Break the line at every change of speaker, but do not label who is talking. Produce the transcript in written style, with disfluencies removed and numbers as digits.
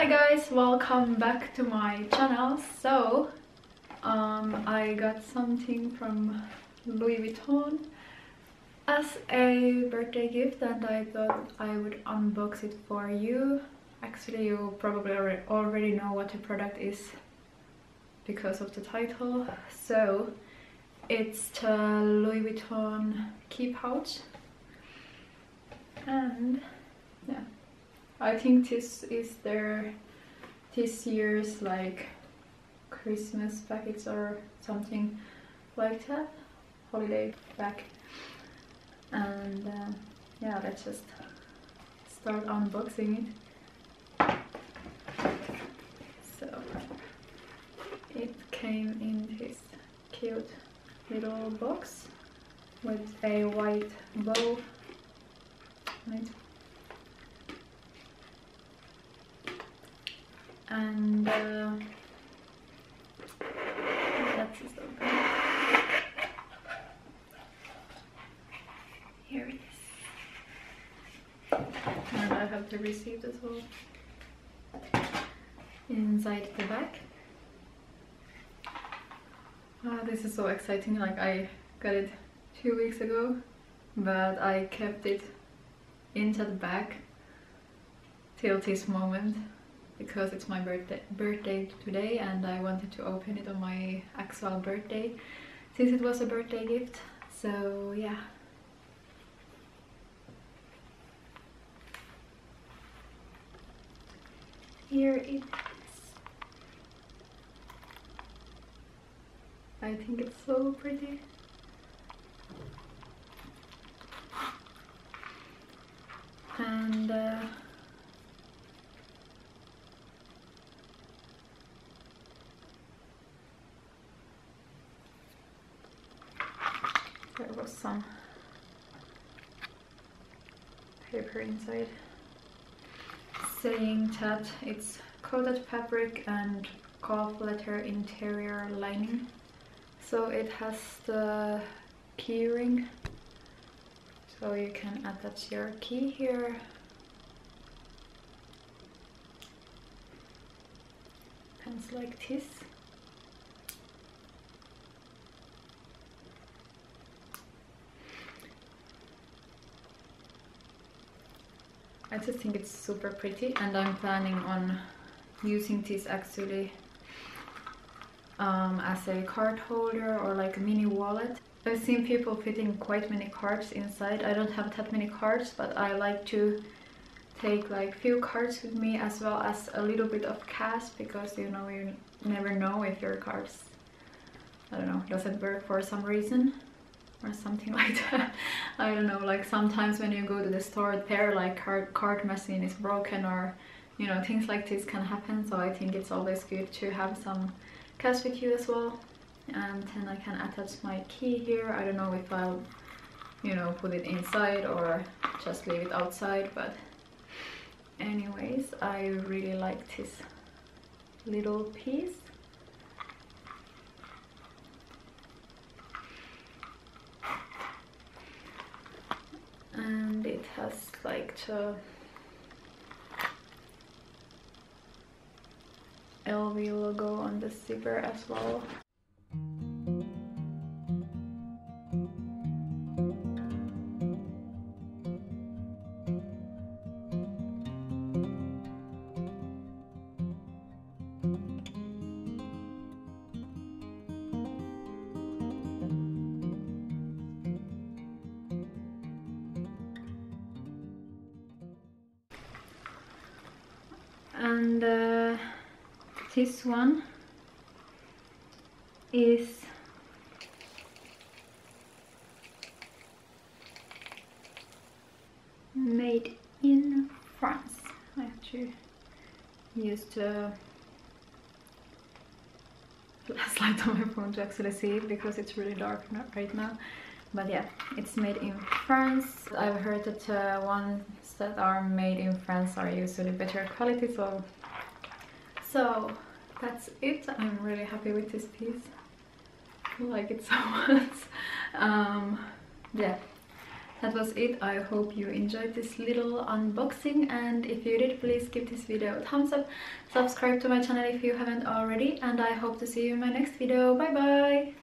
Hi guys, welcome back to my channel. So I got something from Louis Vuitton as a birthday gift and I thought I would unbox it for you. Actually, you probably already know what the product is because of the title. So it's the Louis Vuitton key pouch, and yeah, I think this is this year's like Christmas package or something like that, holiday pack. And yeah, let's just start unboxing it. So it came in this cute little box with a white bow on it. And let's just open it. Here it is. And I have the receipt as well inside the back. This is so exciting. Like, I got it 2 weeks ago, but I kept it into the bag till this moment because it's my birthday today and I wanted to open it on my actual birthday since it was a birthday gift. So yeah. Here it is. I think it's so pretty. And there was some paper inside saying that it's coated fabric and calf leather interior lining. So it has the key ring, so you can attach your key here. Pens like this. I just think it's super pretty, and I'm planning on using this actually as a card holder or like a mini wallet. I've seen people fitting quite many cards inside. I don't have that many cards, but I like to take like few cards with me as well as a little bit of cash, because you know, you never know if your cards, I don't know, doesn't work for some reason or something like that. I don't know, like sometimes when you go to the store there, like card machine is broken, or you know, things like this can happen. So I think it's always good to have some cash with you as well. And then I can attach my key here. I don't know if I'll, you know, put it inside or just leave it outside, but anyways, I really like this little piece. And it has like the LV logo on the zipper as well. And this one is made in France. I have to use the flashlight on my phone to actually see it because it's really dark right now. But yeah, it's made in France. I've heard that ones that are made in France are usually better quality, so that's it. I'm really happy with this piece. I like it so much. Yeah, that was it. I hope you enjoyed this little unboxing, and if you did, please give this video a thumbs up, subscribe to my channel if you haven't already, and I hope to see you in my next video. Bye bye!